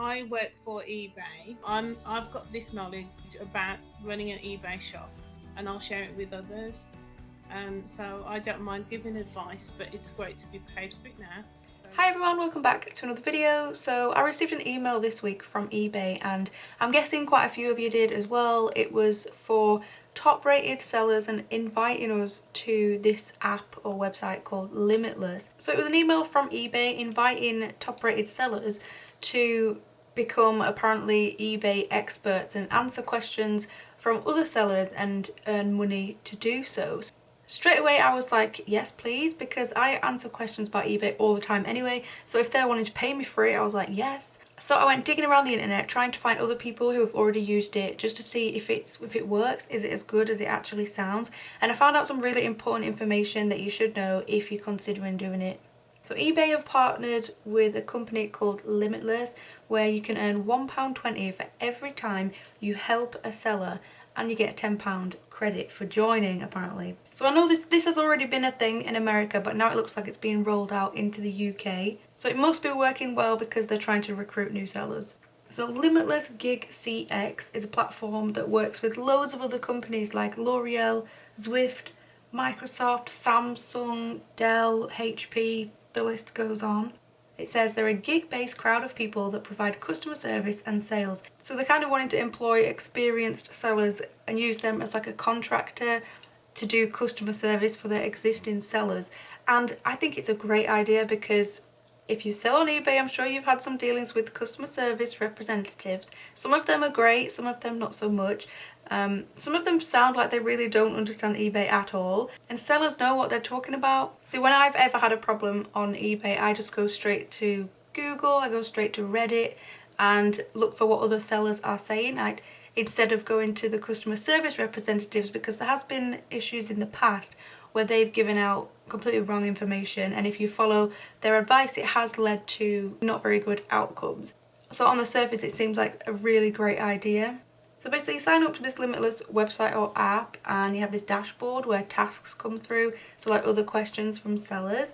I work for eBay. I've got this knowledge about running an eBay shop, and I'll share it with others. So I don't mind giving advice, but it's great to be paid for it now. Hi everyone, welcome back to another video. So I received an email this week from eBay, and I'm guessing quite a few of you did as well. It was for top rated sellers and inviting us to this app or website called Limitless. So it was an email from eBay inviting top rated sellers to become apparently eBay experts and answer questions from other sellers and earn money to do so. Straight away I was like, yes please, because I answer questions about eBay all the time anyway, so if they're wanting to pay me for it, I was like yes. So I went digging around the internet trying to find other people who have already used it just to see if it works, is it as good as it actually sounds, and I found out some really important information that you should know if you're considering doing it. So eBay have partnered with a company called Limitless, where you can earn £1.20 for every time you help a seller, and you get a £10 credit for joining apparently. So I know this has already been a thing in America, but now it looks like it's being rolled out into the UK. So it must be working well because they're trying to recruit new sellers. So Limitless Gig CX is a platform that works with loads of other companies like L'Oreal, Zwift, Microsoft, Samsung, Dell, HP, the list goes on. It says they're a gig-based crowd of people that provide customer service and sales. So they're kind of wanting to employ experienced sellers and use them as like a contractor to do customer service for their existing sellers. And I think it's a great idea because if you sell on eBay, I'm sure you've had some dealings with customer service representatives. Some of them are great, some of them not so much. Some of them sound like they really don't understand eBay at all, and sellers know what they're talking about. See, when I've ever had a problem on eBay, I just go straight to Google, I go straight to Reddit and look for what other sellers are saying, instead of going to the customer service representatives, because there has been issues in the past where they've given out completely wrong information, and if you follow their advice it has led to not very good outcomes. So on the surface it seems like a really great idea. So basically you sign up to this Limitless website or app and you have this dashboard where tasks come through, so like other questions from sellers.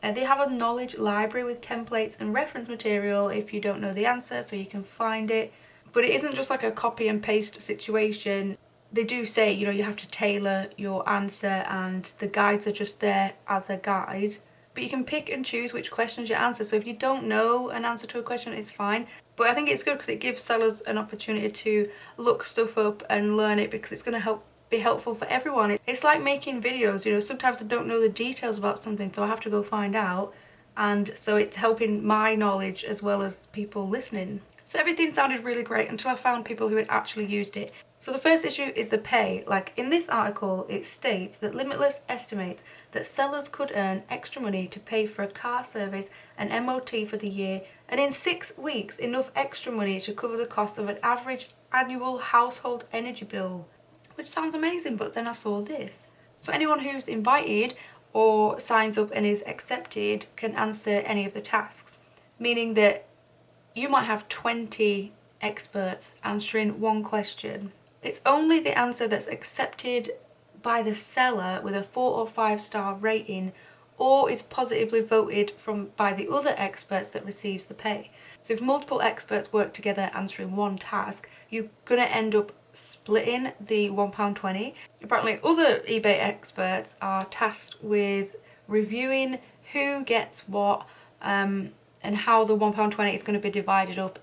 They have a knowledge library with templates and reference material if you don't know the answer, so you can find it. But it isn't just like a copy and paste situation. They do say, you know, you have to tailor your answer, and the guides are just there as a guide. But you can pick and choose which questions you answer. So if you don't know an answer to a question, it's fine. But I think it's good because it gives sellers an opportunity to look stuff up and learn it, because it's going to be helpful for everyone. It's like making videos, you know, sometimes I don't know the details about something, so I have to go find out. And so it's helping my knowledge as well as people listening. So everything sounded really great until I found people who had actually used it. So the first issue is the pay. Like in this article, it states that Limitless estimates that sellers could earn extra money to pay for a car service and MOT for the year, and in 6 weeks enough extra money to cover the cost of an average annual household energy bill. Which sounds amazing, but then I saw this. So anyone who's invited or signs up and is accepted can answer any of the tasks, meaning that you might have 20 experts answering one question. It's only the answer that's accepted by the seller with a 4 or 5 star rating or is positively voted by the other experts that receives the pay. So if multiple experts work together answering one task, you're going to end up splitting the £1.20. Apparently other eBay experts are tasked with reviewing who gets what, and how the £1.20 is going to be divided up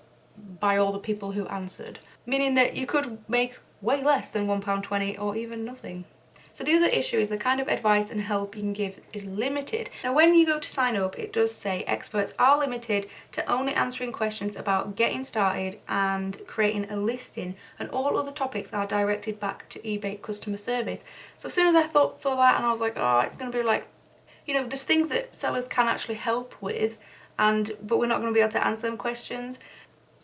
by all the people who answered, meaning that you could make way less than £1.20 or even nothing. So the other issue is the kind of advice and help you can give is limited. Now when you go to sign up, it does say experts are limited to only answering questions about getting started and creating a listing, and all other topics are directed back to eBay customer service. So as soon as I saw that, and I was like, oh, it's going to be like, you know, there's things that sellers can actually help with, but we're not going to be able to answer them questions.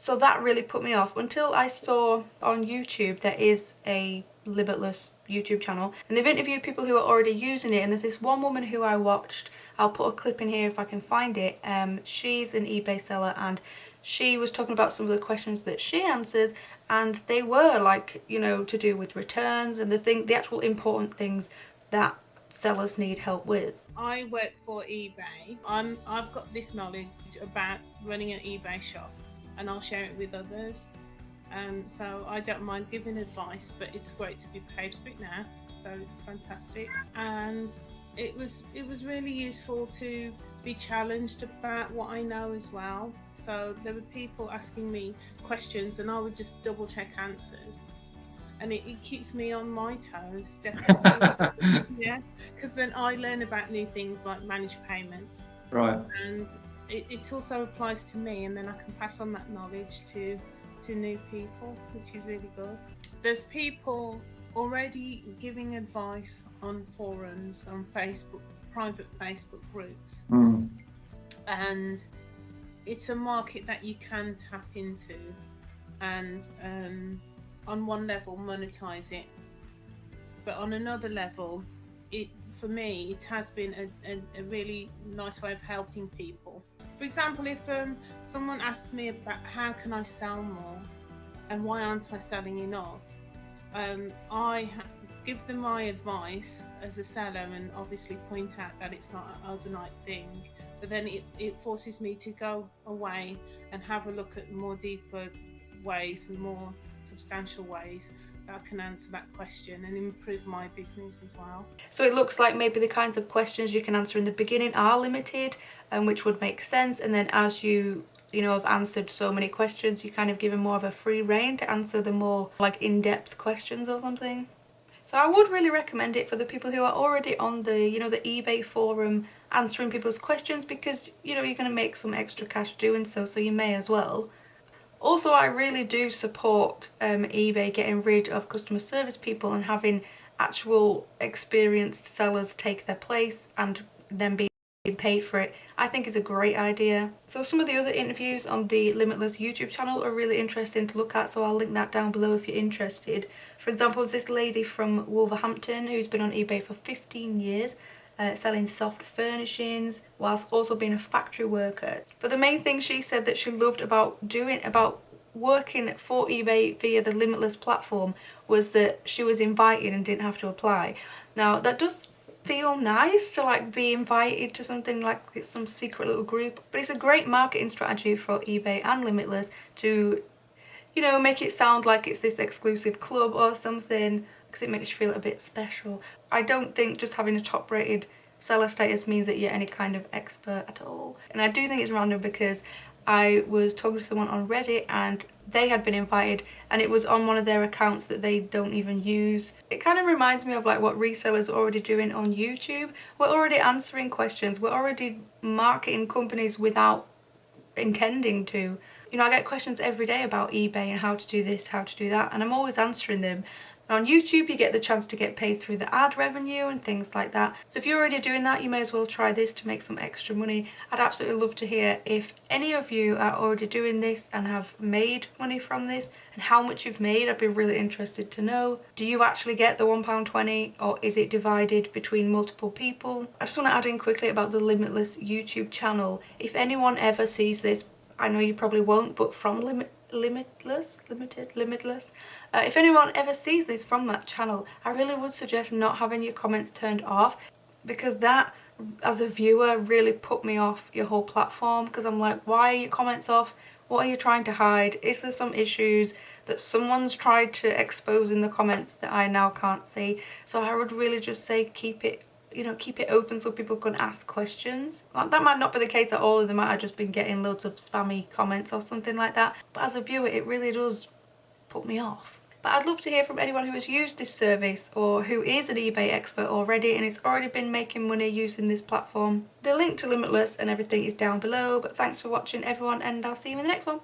So that really put me off until I saw on YouTube there is a Limitless YouTube channel, and they've interviewed people who are already using it, and there's this one woman who I watched, I'll put a clip in here if I can find it. She's an eBay seller and she was talking about some of the questions that she answers, and they were like, you know, to do with returns and the actual important things that sellers need help with. I work for eBay. I've got this knowledge about running an eBay shop, and I'll share it with others. So I don't mind giving advice, but it's great to be paid for it now, so it's fantastic. And it was really useful to be challenged about what I know as well. So there were people asking me questions and I would just double check answers, and it keeps me on my toes, definitely. Yeah, because then I learn about new things like managed payments, Right. and it also applies to me, and then I can pass on that knowledge to new people, which is really good. There's people already giving advice on forums, on Facebook, private Facebook groups, and it's a market that you can tap into, and on one level monetize it, but on another level, for me it has been a really nice way of helping people. For example, if someone asks me about how can I sell more and why aren't I selling enough, I give them my advice as a seller, and obviously point out that it's not an overnight thing, but then it forces me to go away and have a look at more deeper ways and more substantial ways that I can answer that question and improve my business as well. So it looks like maybe the kinds of questions you can answer in the beginning are limited, which would make sense, and then as you have answered so many questions, you kind of given more of a free rein to answer the more like in-depth questions or something. So I would really recommend it for the people who are already on the the eBay forum answering people's questions, because you're going to make some extra cash doing so, so you may as well. Also, I really do support eBay getting rid of customer service people and having actual experienced sellers take their place and then being paid for it. I think is a great idea. So some of the other interviews on the Limitless YouTube channel are really interesting to look at, so I'll link that down below if you're interested. For example, there's this lady from Wolverhampton who's been on eBay for 15 years. Selling soft furnishings whilst also being a factory worker. But the main thing she said that she loved about working for eBay via the Limitless platform was that she was invited and didn't have to apply. Now that does feel nice to like be invited to something like it's some secret little group, but it's a great marketing strategy for eBay and Limitless to make it sound like it's this exclusive club or something, because it makes you feel a bit special. I don't think just having a top-rated seller status means that you're any kind of expert at all. And I do think it's random, because I was talking to someone on Reddit and they had been invited and it was on one of their accounts that they don't even use. It kind of reminds me of like what resellers are already doing on YouTube. We're already answering questions, we're already marketing companies without intending to. I get questions every day about eBay and how to do this, how to do that, and I'm always answering them. On YouTube, you get the chance to get paid through the ad revenue and things like that. So if you're already doing that, you may as well try this to make some extra money. I'd absolutely love to hear if any of you are already doing this and have made money from this, and how much you've made. I'd be really interested to know. Do you actually get the £1.20, or is it divided between multiple people? I just want to add in quickly about the Limitless YouTube channel. If anyone ever sees this, I know you probably won't, but from Limitless. If anyone ever sees this from that channel, I really would suggest not having your comments turned off, because that, as a viewer, really put me off your whole platform, because I'm like, why are your comments off? What are you trying to hide? Is there some issues that someone's tried to expose in the comments that I now can't see? So I would really just say keep it open so people can ask questions. That might not be the case at all, they might have just been getting loads of spammy comments or something like that, but as a viewer it really does put me off. But I'd love to hear from anyone who has used this service or who is an eBay expert already and has already been making money using this platform. The link to Limitless and everything is down below, but thanks for watching everyone, and I'll see you in the next one.